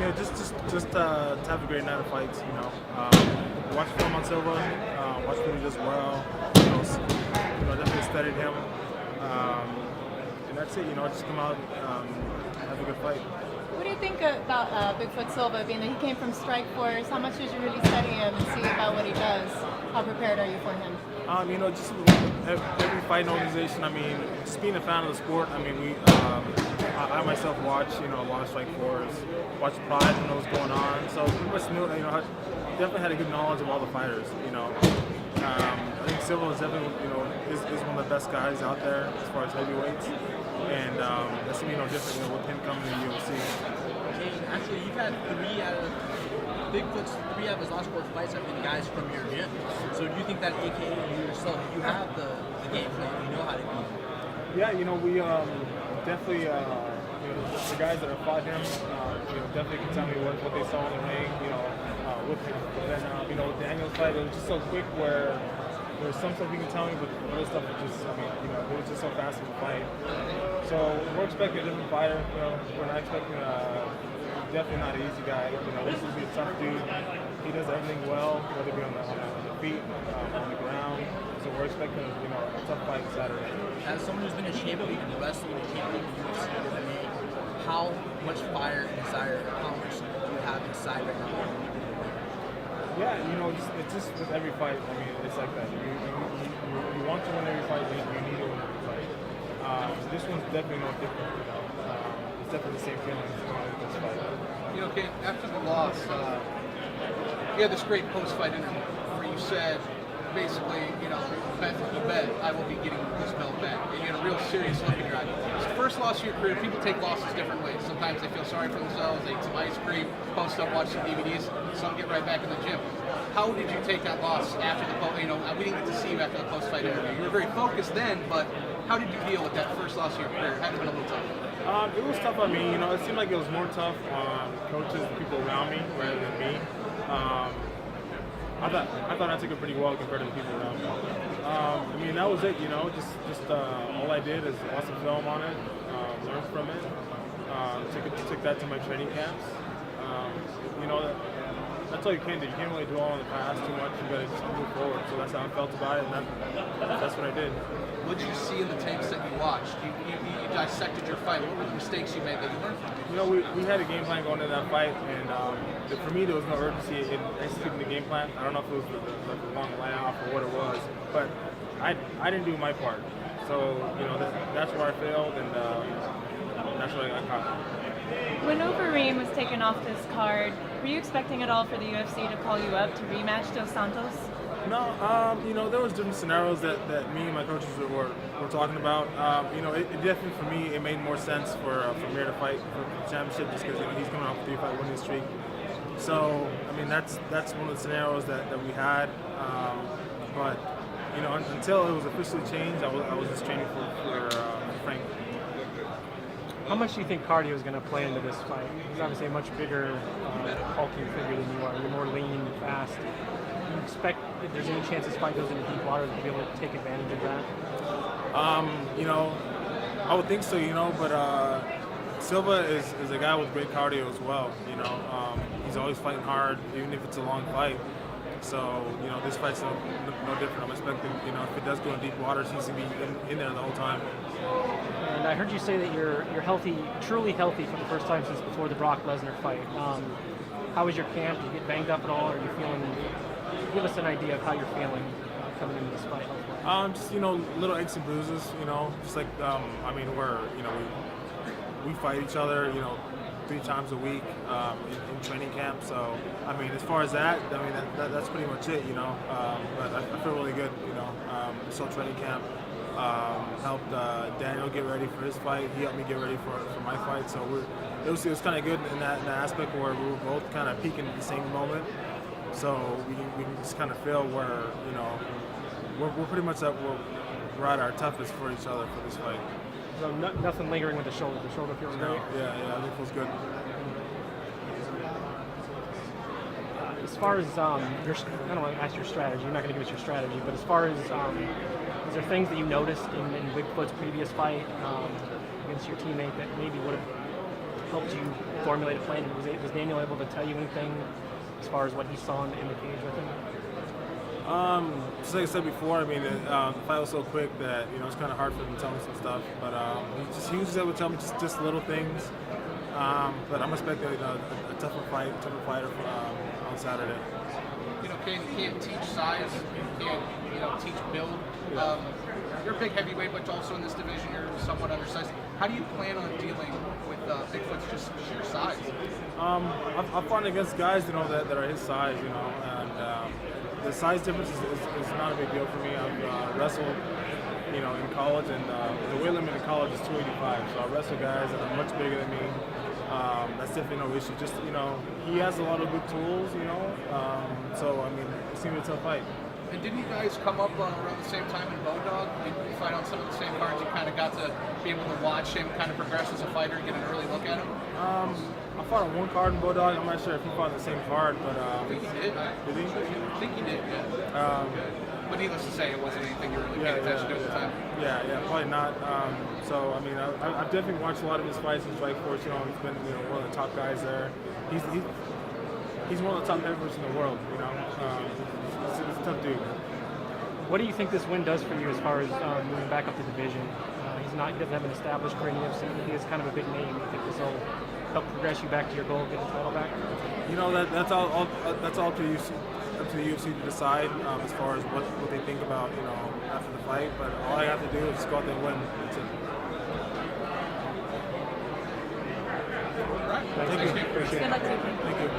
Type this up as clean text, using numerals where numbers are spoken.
Yeah, just to have a great night of fights. Watch film on Silva, watch what he does well. Definitely studied him, and that's it. Just come out, have a good fight. What do you think about Bigfoot Silva, being that he came from Strikeforce? How much did you really study him and see about what he does? How prepared are you for him? Just every fighting organization. Just being a fan of the sport. I myself watch, a lot of Strikeforce, watch Pride and know what's going on. So pretty much knew, definitely had a good knowledge of all the fighters. I think Silva is definitely, is one of the best guys out there as far as heavyweights, and that's gonna be no different, with him coming to the UFC. Actually, you've had Bigfoot's three of his last four fights have been guys from your gym. So do you think that AKA you yourself, you have the game plan, you know how to beat? Yeah, we definitely, the guys that have fought him, definitely can tell me what they saw in the ring, with him. But then, with Daniel's fight, it was just so quick where there was some stuff he can tell me, but other stuff was just, it was just so fast in the fight. So we're expecting a different fighter. We're not expecting definitely not an easy guy. This will be a tough dude. He does everything well, whether it be on the feet, on the ground. So we're expecting, a tough fight Saturday. As someone who's been a champion in wrestling, a champion in UFC, MMA, how much fire and desire, how much do you have inside right now? Yeah, it's just with every fight. It's like that. You want to win every fight. You need to win every fight. This one's definitely no different. It's definitely the same feeling with this fight. Cain, after the loss, you had this great post-fight interview where you said, basically, you bet I will be getting this belt back. And you had a real serious look in your eye. It's the first loss of your career. People take losses different ways. Sometimes they feel sorry for themselves, they eat some ice cream, post up, watch some DVDs. Some get right back in the gym. How did you take that loss after the post? We didn't get to see you after the post-fight interview. You were very focused then, but how did you deal with that first loss of your career? It had to have been a little tough. It was tough on me. It seemed like it was more tough on coaches and people around me rather than me. I thought I took it pretty well compared to the people around me. That was it. Just all I did is watch some film on it, learn from it. Took that to my training camps. That's all you can do. You can't really dwell on the past too much. You gotta just move forward. So that's how I felt about it, and that's what I did. What did you see in the tapes that you watched? You dissected your fight. What were the mistakes you made that you learned from? We had a game plan going into that fight, and for me there was no urgency in executing the game plan. I don't know if it was the long layoff or what it was, but I didn't do my part. So that's where I failed, and that's where I got caught. When Overeem was taken off this card, were you expecting at all for the UFC to call you up to rematch Dos Santos? No, there was different scenarios that me and my coaches were talking about. It definitely for me it made more sense for Mir to fight for the championship just because he's coming off a 3-fight winning streak. So that's one of the scenarios that we had. But until it was officially changed, I was just training for Frank. How much do you think cardio is going to play into this fight? He's obviously a much bigger, hulking figure than you are. You're more lean, fast. Do you expect if there's any chance this fight goes into deep water to be able to take advantage of that? I would think so, but Silva is a guy with great cardio as well. He's always fighting hard, even if it's a long fight. So, this fight's no different. I'm expecting, if it does go in deep waters, he's going to be in there the whole time. And I heard you say that you're healthy, truly healthy for the first time since before the Brock Lesnar fight. How was your camp? Did you get banged up at all? Or are you feeling? Give us an idea of how you're feeling coming into this fight. Just little aches and bruises. Just like we fight each other. 3 times a week in training camp. So as far as that, that's pretty much it. But I feel really good. So training camp helped Daniel get ready for his fight. He helped me get ready for my fight. So it was kind of good in that aspect where we were both kind of peaking at the same moment. So we can just kind of feel where we're pretty much we're at our toughest for each other for this fight. So nothing lingering with the shoulder. The shoulder feels great. Yeah, it feels good. As far as I don't want to ask your strategy. You're not going to give us your strategy, but as far as is there things that you noticed in Bigfoot's previous fight against your teammate that maybe would have helped you formulate a plan? Was Daniel able to tell you anything as far as what he saw in the cage with him? Just like I said before, I mean, the fight was so quick that it's kind of hard for him to tell me some stuff. But he was just able to tell me just little things. But I'm expecting a tougher fighter on Saturday. Cain, you can't teach size, you can't teach build. You're a big heavyweight, but also in this division you're somewhat undersized. How do you plan on dealing with Bigfoot's just sheer size? I've fought against guys that are his size, and the size difference is not a big deal for me. I've wrestled, in college, and the weight limit in college is 285. So I wrestle guys that are much bigger than me. That's definitely no issue. Just he has a lot of good tools, so I mean, it's gonna be a tough fight. And didn't you guys come up around the same time in Bodog? Did you fight on some of the same cards? You kind of got to be able to watch him kind of progress as a fighter and get an early look at him? I fought on one card in Bodog. I'm not sure if he fought on the same card, but I think he did. Did he? I think he did, yeah. But needless to say, it wasn't anything you really paid attention to at the time. Yeah, probably not. So I mean, I've definitely watched a lot of his fights in Strikeforce. He's been one of the top guys there. He's one of the top heavyweights in the world. He's a tough dude. What do you think this win does for you as far as moving back up the division? He doesn't have an established career in the UFC. He is kind of a big name. You think this will help progress you back to your goal of getting the title back? That's all up to the UFC to decide as far as what they think about after the fight. But all I have to do is just go out there and win. That's it. All right. Thank you. Appreciate it. Good luck to you. Thank you.